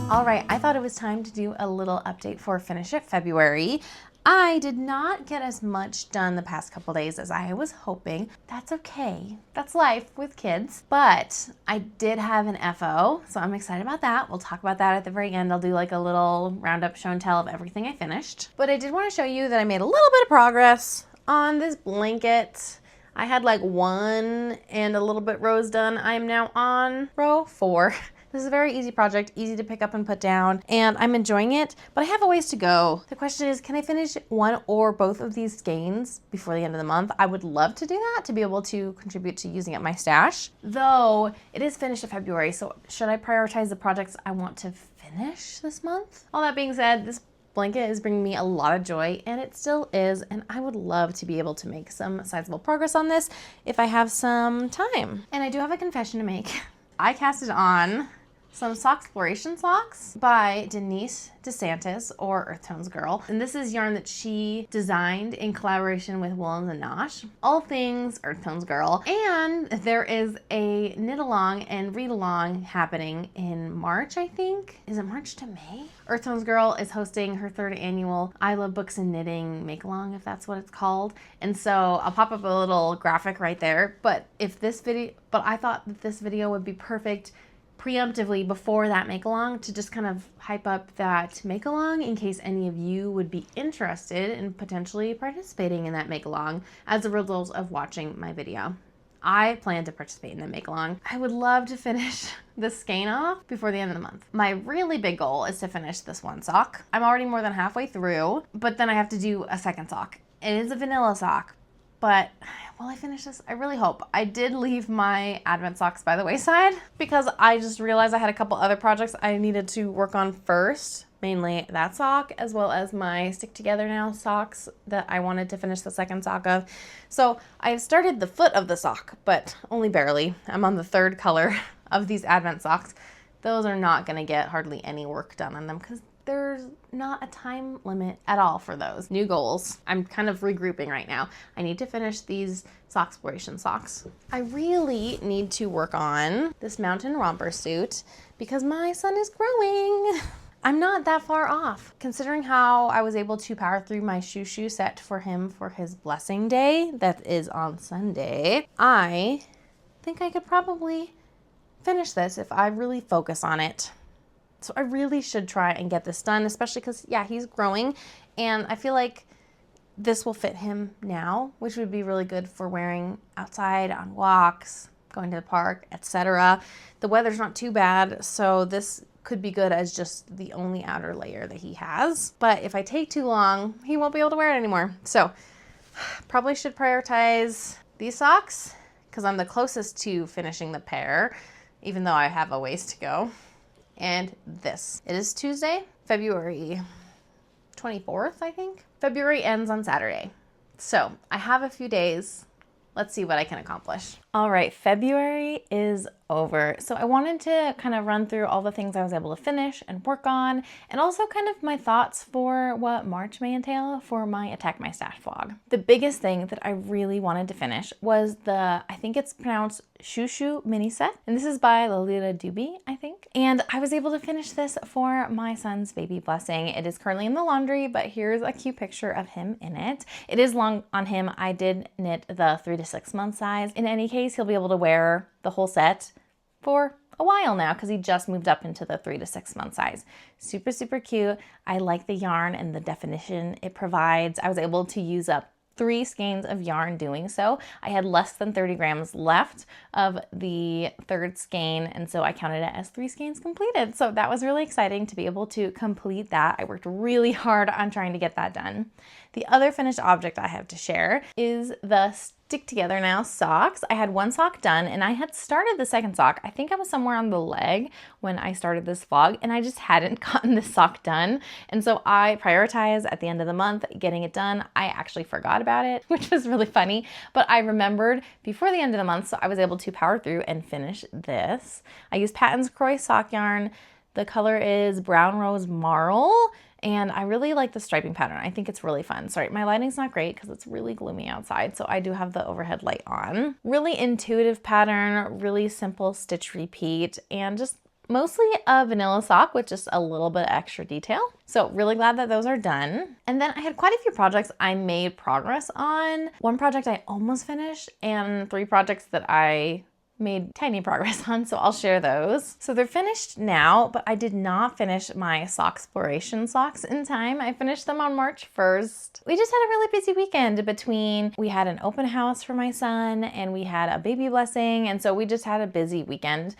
All right, I thought it was time to do a little update for Finish It February. I did not get as much done the past couple days as I was hoping. That's okay. That's life with kids. But I did have an FO, so I'm excited about that. We'll talk about that at the very end. I'll do like a little roundup show and tell of everything I finished. But I did want to show you that I made a little bit of progress on this blanket. I had like 1 and a little bit rows done. I am now on row 4. This is a very easy project, easy to pick up and put down, and I'm enjoying it, but I have a ways to go. The question is, can I finish one or both of these skeins before the end of the month? I would love to do that to be able to contribute to using up my stash, though it is finished in February, so should I prioritize the projects I want to finish finish this month. All that being said, this blanket is bringing me a lot of joy, and it still is, and I would love to be able to make some sizable progress on this if I have some time. And I do have a confession to make. I casted on some Socksploration socks by Denise DeSantis, or Earth Tones Girl. And this is yarn that she designed in collaboration with Woolens and Nosh. All things Earth Tones Girl. And there is a knit along and read along happening in March, I think. Is it March to May? Earth Tones Girl is hosting her 3rd annual I Love Books and Knitting make along, if that's what it's called. And so I'll pop up a little graphic right there. But I thought that this video would be perfect preemptively before that make-along to just kind of hype up that make-along in case any of you would be interested in potentially participating in that make-along as a result of watching my video. I plan to participate in the make-along. I would love to finish this skein off before the end of the month. My really big goal is to finish this one sock. I'm already more than halfway through, but then I have to do a second sock. It is a vanilla sock, but will I finish this? I really hope. I did leave my Advent socks by the wayside because I just realized I had a couple other projects I needed to work on first, mainly that sock, as well as my Stick Together Now socks that I wanted to finish the second sock of. So I've started the foot of the sock, but only barely. I'm on the 3rd color of these Advent socks. Those are not gonna get hardly any work done on them because there's not a time limit at all for those. New goals. I'm kind of regrouping right now. I need to finish these Socksploration socks. I really need to work on this mountain romper suit because my son is growing. I'm not that far off. Considering how I was able to power through my Chouchou Set for him for his blessing day, that is on Sunday, I think I could probably finish this if I really focus on it. So I really should try and get this done, especially because, yeah, he's growing, and I feel like this will fit him now, which would be really good for wearing outside on walks, going to the park, etc. The weather's not too bad, so this could be good as just the only outer layer that he has. But if I take too long, he won't be able to wear it anymore. So probably should prioritize these socks because I'm the closest to finishing the pair, even though I have a ways to go. And this. It is Tuesday, February 24th, I think. February ends on Saturday. So I have a few days. Let's see what I can accomplish. All right, February is over. So I wanted to kind of run through all the things I was able to finish and work on, and also kind of my thoughts for what March may entail for my Attack My Stash vlog. The biggest thing that I really wanted to finish was I think it's pronounced Chouchou mini set, and this is by Lolita Doobie, I think. And I was able to finish this for my son's baby blessing. It is currently in the laundry, but here's a cute picture of him in it. It is long on him. I did knit the 3 to 6 month size. In any case, he'll be able to wear the whole set for a while now because he just moved up into the 3 to 6 month size. Super, super cute. I like the yarn and the definition it provides. I was able to use up 3 skeins of yarn doing so. I had less than 30 grams left of the 3rd skein, and so I counted it as 3 skeins completed. So that was really exciting to be able to complete that. I worked really hard on trying to get that done. The other finished object I have to share is the Stick Together Now socks. I had 1 sock done and I had started the second sock. I think I was somewhere on the leg when I started this vlog and I just hadn't gotten this sock done. And so I prioritized at the end of the month getting it done. I actually forgot about it, which was really funny, but I remembered before the end of the month, so I was able to power through and finish this. I used Patton's Croy sock yarn. The color is Brown Rose Marl. And I really like the striping pattern. I think it's really fun. Sorry, my lighting's not great because it's really gloomy outside, so I do have the overhead light on. Really intuitive pattern, really simple stitch repeat, and just mostly a vanilla sock with just a little bit extra detail. So really glad that those are done. And then I had quite a few projects I made progress on. 1 project I almost finished, and 3 projects that I made tiny progress on, so I'll share those. So they're finished now, but I did not finish my Socksploration socks in time. I finished them on March 1st. We just had a really busy weekend between, we had an open house for my son and we had a baby blessing, and so we just had a busy weekend.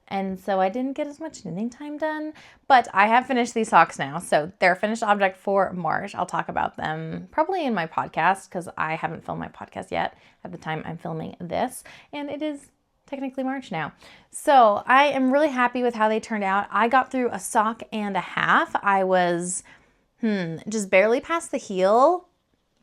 And so I didn't get as much knitting time done, but I have finished these socks now. So they're a finished object for March. I'll talk about them probably in my podcast because I haven't filmed my podcast yet at the time I'm filming this. And it is technically March now. So I am really happy with how they turned out. I got through a sock and a half. I was just barely past the heel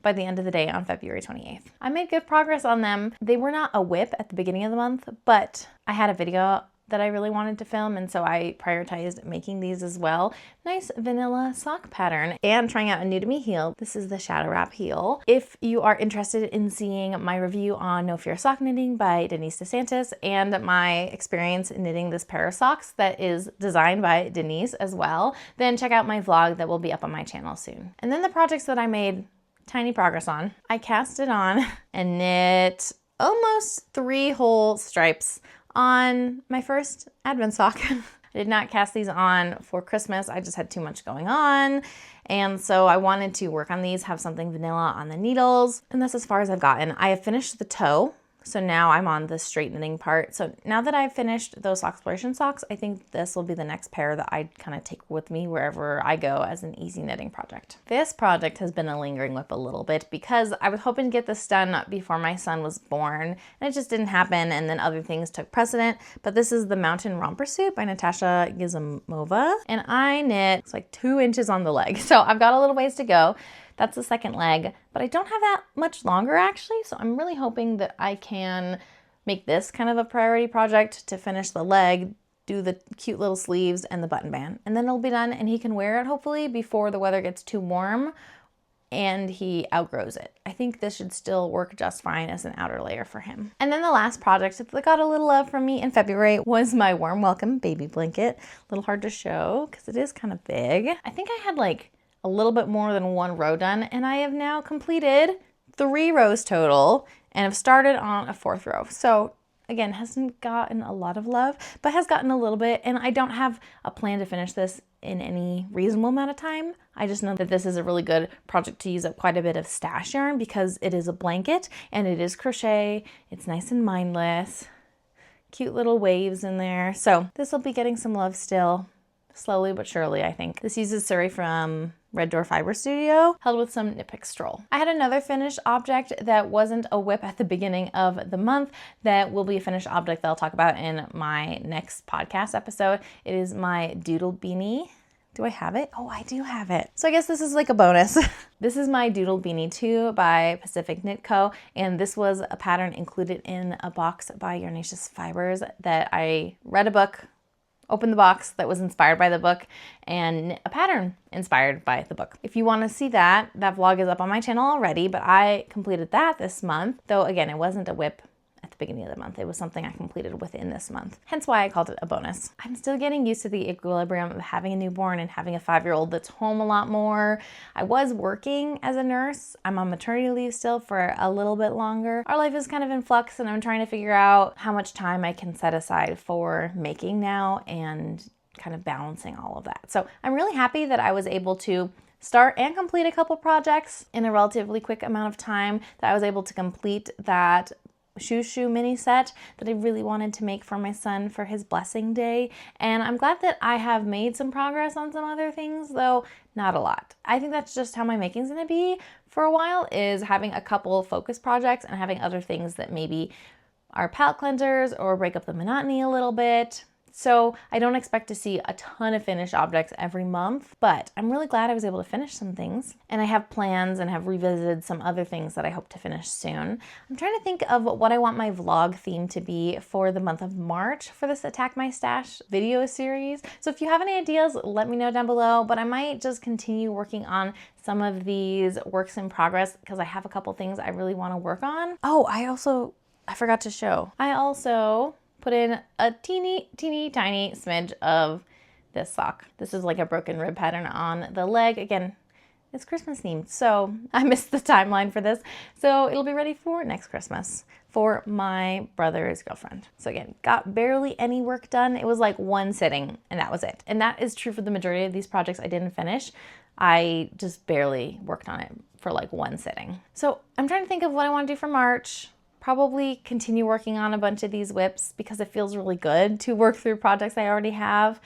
by the end of the day on February 28th. I made good progress on them. They were not a WIP at the beginning of the month, but I had a video that I really wanted to film, and so I prioritized making these as well. Nice vanilla sock pattern and trying out a new to me heel. This is the Shadow Wrap heel. If you are interested in seeing my review on No Fear Sock Knitting by Denise DeSantis and my experience knitting this pair of socks that is designed by Denise as well, then check out my vlog that will be up on my channel soon. And then the projects that I made tiny progress on. I cast it on and knit almost 3 whole stripes on my first Advent sock. I did not cast these on for Christmas. I just had too much going on. And so I wanted to work on these, have something vanilla on the needles. And that's as far as I've gotten. I have finished the toe. So now I'm on the straight knitting part. So now that I've finished those Socksploration socks, I think this will be the next pair that I kind of take with me wherever I go as an easy knitting project. This project has been a lingering WIP a little bit because I was hoping to get this done before my son was born, and it just didn't happen, and then other things took precedent. But this is the Mountain Romper Suit by Natasha Gizamova, and I knit, it's like 2 inches on the leg. So I've got a little ways to go. That's the second leg, but I don't have that much longer actually, so I'm really hoping that I can make this kind of a priority project to finish the leg, do the cute little sleeves and the button band, and then it'll be done and he can wear it hopefully before the weather gets too warm and he outgrows it. I think this should still work just fine as an outer layer for him. And then the last project that got a little love from me in February was my Warm Welcome baby blanket. A little hard to show because it is kind of big. I think I had like a little bit more than 1 row done, and I have now completed 3 rows total and have started on a 4th row. So again, hasn't gotten a lot of love, but has gotten a little bit, and I don't have a plan to finish this in any reasonable amount of time. I just know that this is a really good project to use up quite a bit of stash yarn because it is a blanket and it is crochet. It's nice and mindless. Cute little waves in there. So this will be getting some love still. Slowly but surely, I think. This uses Surrey from Red Door Fiber Studio, held with some Knit Pick Stroll. I had another finished object that wasn't a WIP at the beginning of the month that will be a finished object that I'll talk about in my next podcast episode. It is my doodle beanie. Do I have it? Oh, I do have it. So I guess this is like a bonus. This is my Doodle Beanie 2 by Pacific Knit Co. And this was a pattern included in a box by Yarnaceous Fibers that I read a book, opened the box that was inspired by the book, and knit a pattern inspired by the book. If you want to see that, that vlog is up on my channel already, but I completed that this month. Though again, it wasn't a WIP at the beginning of the month. It was something I completed within this month. Hence why I called it a bonus. I'm still getting used to the equilibrium of having a newborn and having a 5-year-old that's home a lot more. I was working as a nurse. I'm on maternity leave still for a little bit longer. Our life is kind of in flux and I'm trying to figure out how much time I can set aside for making now and kind of balancing all of that. So I'm really happy that I was able to start and complete a couple projects in a relatively quick amount of time, that I was able to complete that Chouchou mini set that I really wanted to make for my son for his blessing day. And I'm glad that I have made some progress on some other things, though not a lot. I think that's just how my making's gonna be for a while, is having a couple focus projects and having other things that maybe are palette cleansers or break up the monotony a little bit. So I don't expect to see a ton of finished objects every month, but I'm really glad I was able to finish some things. And I have plans and have revisited some other things that I hope to finish soon. I'm trying to think of what I want my vlog theme to be for the month of March for this Attack My Stash video series. So if you have any ideas, let me know down below, but I might just continue working on some of these works in progress because I have a couple things I really want to work on. Oh, I forgot to show. I also put in a teeny tiny smidge of this sock. This is like a broken rib pattern on the leg. Again, it's Christmas themed, so I missed the timeline for this. So it'll be ready for next Christmas for my brother's girlfriend. So again, got barely any work done. It was like 1 sitting and that was it. And that is true for the majority of these projects I didn't finish. I just barely worked on it for like 1 sitting. So I'm trying to think of what I want to do for March. Probably continue working on a bunch of these WIPs because it feels really good to work through projects I already have.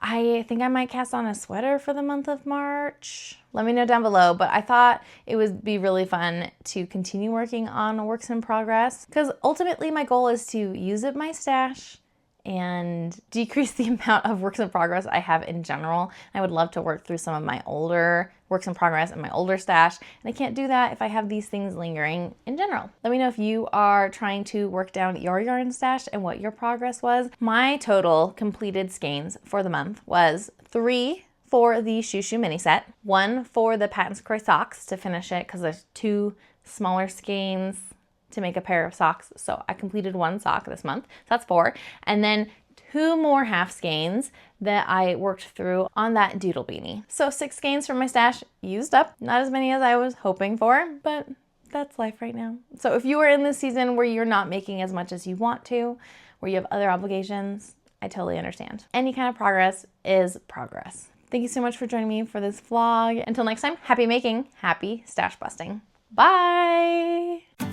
I think I might cast on a sweater for the month of March. Let me know down below, but I thought it would be really fun to continue working on works in progress because ultimately my goal is to use up my stash and decrease the amount of works in progress I have in general. I would love to work through some of my older works in progress and my older stash, and I can't do that if I have these things lingering in general. Let me know if you are trying to work down your yarn stash and what your progress was. My total completed skeins for the month was 3 for the Chouchou mini set, 1 for the Patents Croy socks to finish it because there's 2 smaller skeins to make a pair of socks. So I completed 1 sock this month. So that's 4. And then 2 more half skeins that I worked through on that doodle beanie. So 6 skeins from my stash used up. Not as many as I was hoping for, but that's life right now. So if you are in this season where you're not making as much as you want to, where you have other obligations, I totally understand. Any kind of progress is progress. Thank you so much for joining me for this vlog. Until next time, happy making, happy stash busting. Bye!